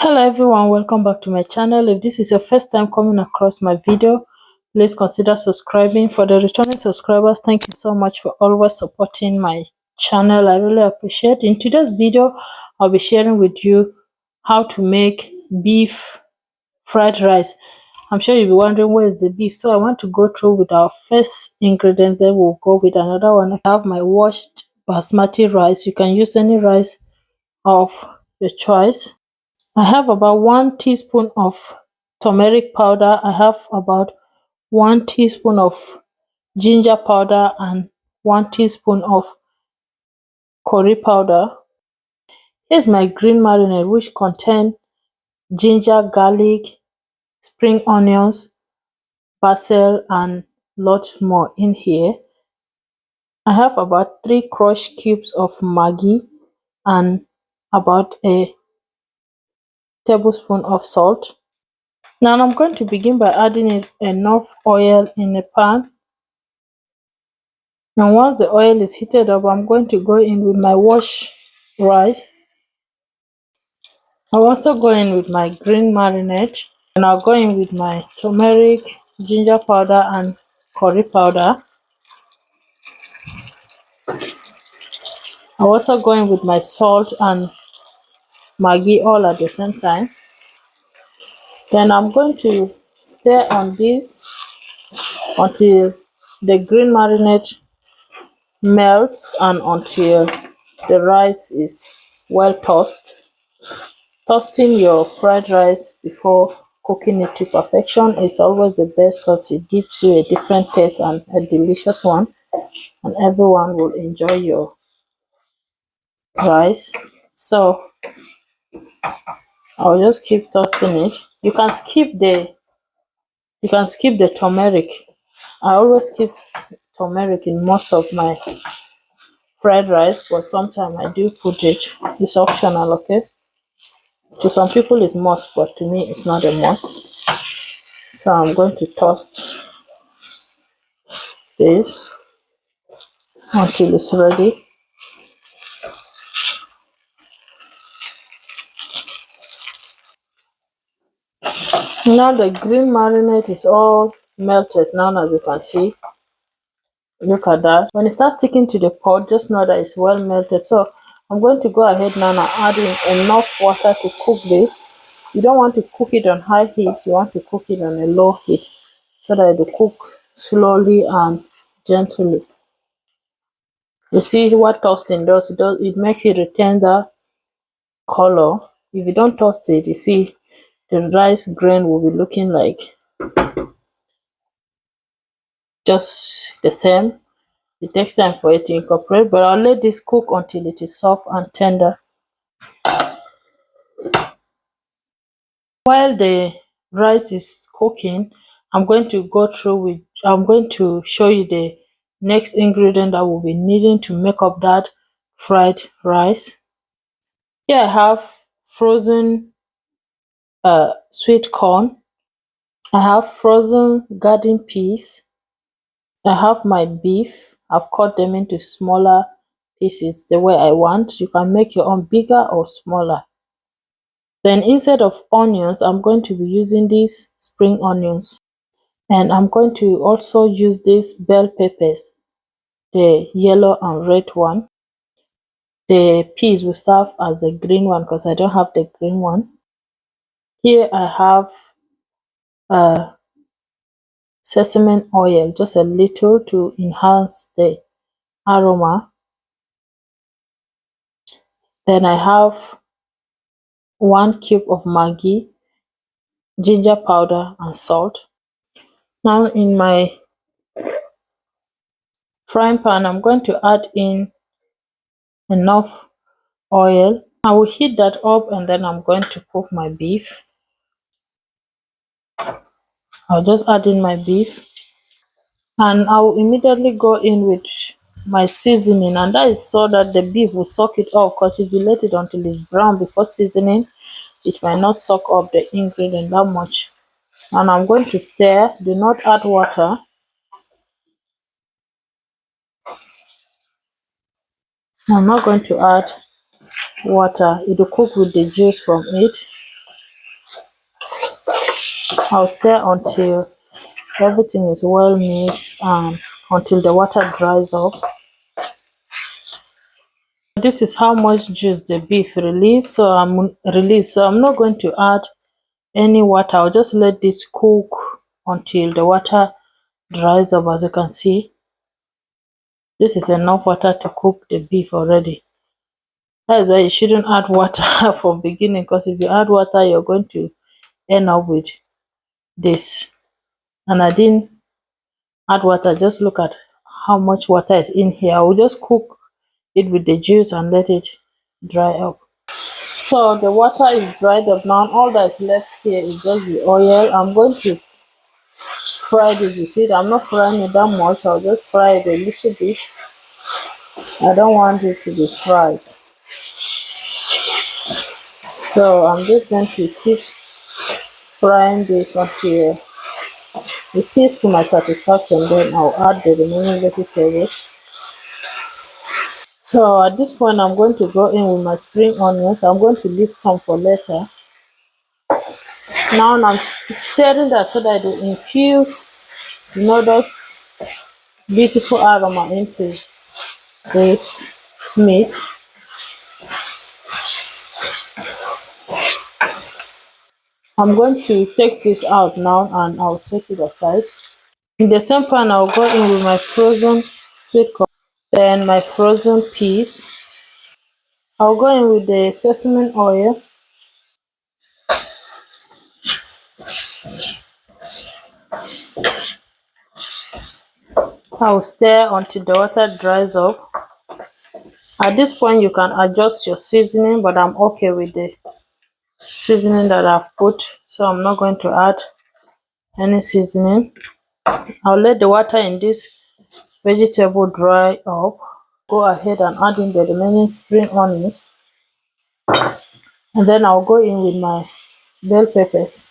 Hello everyone, welcome back to my channel. If this is your first time coming across my video, please consider subscribing. For the returning subscribers, thank you so much for always supporting my channel. I really appreciate. In today's video, I'll be sharing with you how to make beef fried rice. I'm sure you'll be wondering where is the beef, so I want to go through with our first ingredients, then we'll go with another one. I have my washed basmati rice. You can use any rice of your choice. I have about 1 teaspoon of turmeric powder. I have about 1 teaspoon of ginger powder and 1 teaspoon of curry powder. Here's my green marinade, which contain ginger, garlic, spring onions, basil, and lots more in here. I have about 3 crushed cubes of Maggi and about a tablespoon of salt. Now I'm going to begin by adding enough oil in a pan. And once the oil is heated up, I'm going to go in with my washed rice. I'll also go in with my green marinade, and I'll go in with my turmeric, ginger powder, and curry powder. I'll also go in with my salt and Maggi all at the same time. Then I'm going to stir on this until the green marinade melts and until the rice is well toasted. Toasting your fried rice before cooking it to perfection is always the best because it gives you a different taste and a delicious one, and everyone will enjoy your rice. So I'll just keep toasting it. You can skip the turmeric. I always keep turmeric in most of my fried rice, but sometimes I do put it. It's optional, okay? To some people it's must, but to me it's not a must. So I'm going to toast this until it's ready. Now the green marinade is all melted now, as you can see. Look at that. When it starts sticking to the pot, just know that it's well melted. So I'm going to go ahead now and add in enough water to cook this. You don't want to cook it on high heat, you want to cook it on a low heat so that it will cook slowly and gently. You see what toasting does? It makes it retain that color. If you don't toast it, you see the rice grain will be looking like just the same. It takes time for it to incorporate, but I'll let this cook until it is soft and tender. While the rice is cooking, I'm going to show you the next ingredient that we'll be needing to make up that fried rice. Here I have frozen sweet corn. I have frozen garden peas. I have my beef. I've cut them into smaller pieces the way I want. You can make your own bigger or smaller. Then instead of onions, I'm going to be using these spring onions. And I'm going to also use these bell peppers, the yellow and red one. The peas will serve as the green one because I don't have the green one. Here I have sesame oil, just a little to enhance the aroma. Then I have 1 cube of Maggi, ginger powder, and salt. Now in my frying pan, I'm going to add in enough oil. I will heat that up and then I'm going to cook my beef. I'll just add in my beef and I will immediately go in with my seasoning, and that is so that the beef will soak it up, because if you let it until it's brown before seasoning, it might not soak up the ingredient that much. And I'm going to stir. Do not add water. I'm not going to add water. It will cook with the juice from it. I'll stir until everything is well mixed and until the water dries up. This is how much juice the beef release. So I'm not going to add any water. I'll just let this cook until the water dries up. As you can see, this is enough water to cook the beef already. That is why you shouldn't add water from beginning, because if you add water, you're going to end up with this. And I didn't add water. Just look at how much water is in here. I will just cook it with the juice and let it dry up. So the water is dried up now. All that's left here is just the oil. I'm going to fry this with it. I'm not frying it that much. I'll just fry it a little bit. I don't want it to be fried. So I'm just going to keep frying this until it is to my satisfaction. Then I'll add the remaining vegetables. So at this point, I'm going to go in with my spring onions. I'm going to leave some for later. Now I'm stirring that so that it infuse, those beautiful aroma into this meat. I'm going to take this out now and I'll set it aside. In the same pan, I'll go in with my frozen sweet corn, then my frozen peas. I'll go in with the sesame oil. I'll stir until the water dries up. At this point, you can adjust your seasoning, but I'm okay with the seasoning that I've put, so I'm not going to add any seasoning. I'll let the water in this vegetable dry up. Go ahead and add in the remaining spring onions, and then I'll go in with my bell peppers,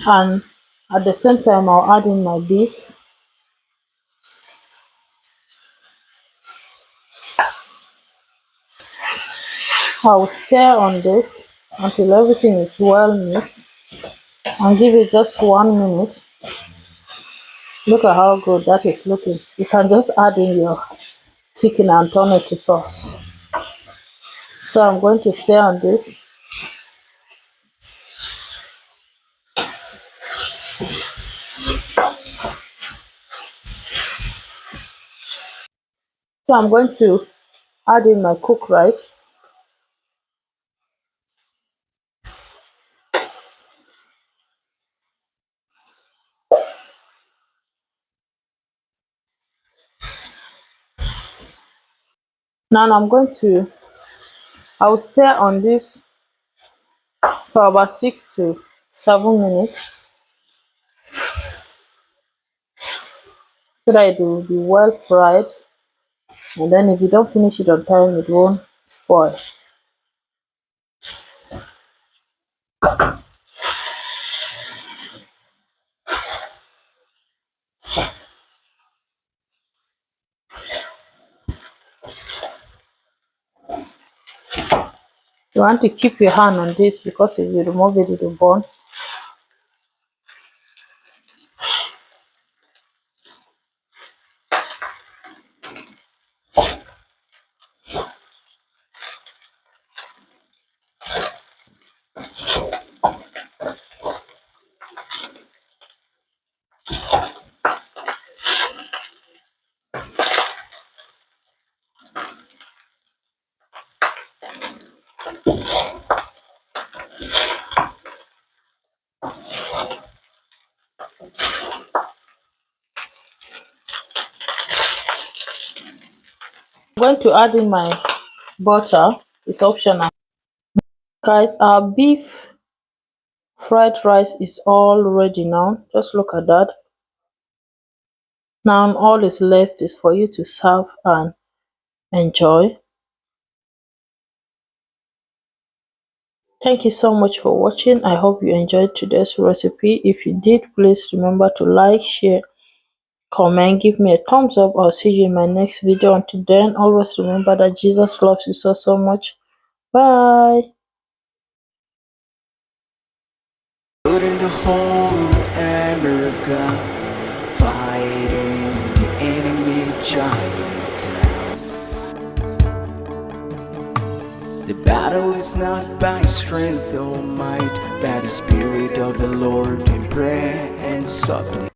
and at the same time I'll add in my beef. I'll stir on this until everything is well mixed and give it just 1 minute. Look at how good that is looking. You can just add in your chicken and turn it to sauce. So I'm going to stir on this. So I'm going to add in my cooked rice. Now I'll stir on this for about 6 to 7 minutes so that it will be well fried, and then if you don't finish it on time, it won't spoil. You want to keep your hand on this because if you remove it, it will burn. I'm going to add in my butter. It's optional. Guys, our beef fried rice is all ready now. Just look at that. Now all is left is for you to serve and enjoy. Thank you so much for watching. I hope you enjoyed today's recipe. If you did, please remember to like, share, comment, give me a thumbs up. I'll see you in my next video. Until then, always remember that Jesus loves you so much. Bye. putting the whole armor of God, fighting the enemy giants down. The battle is not by strength or might, by the Spirit of the Lord in prayer and supplication.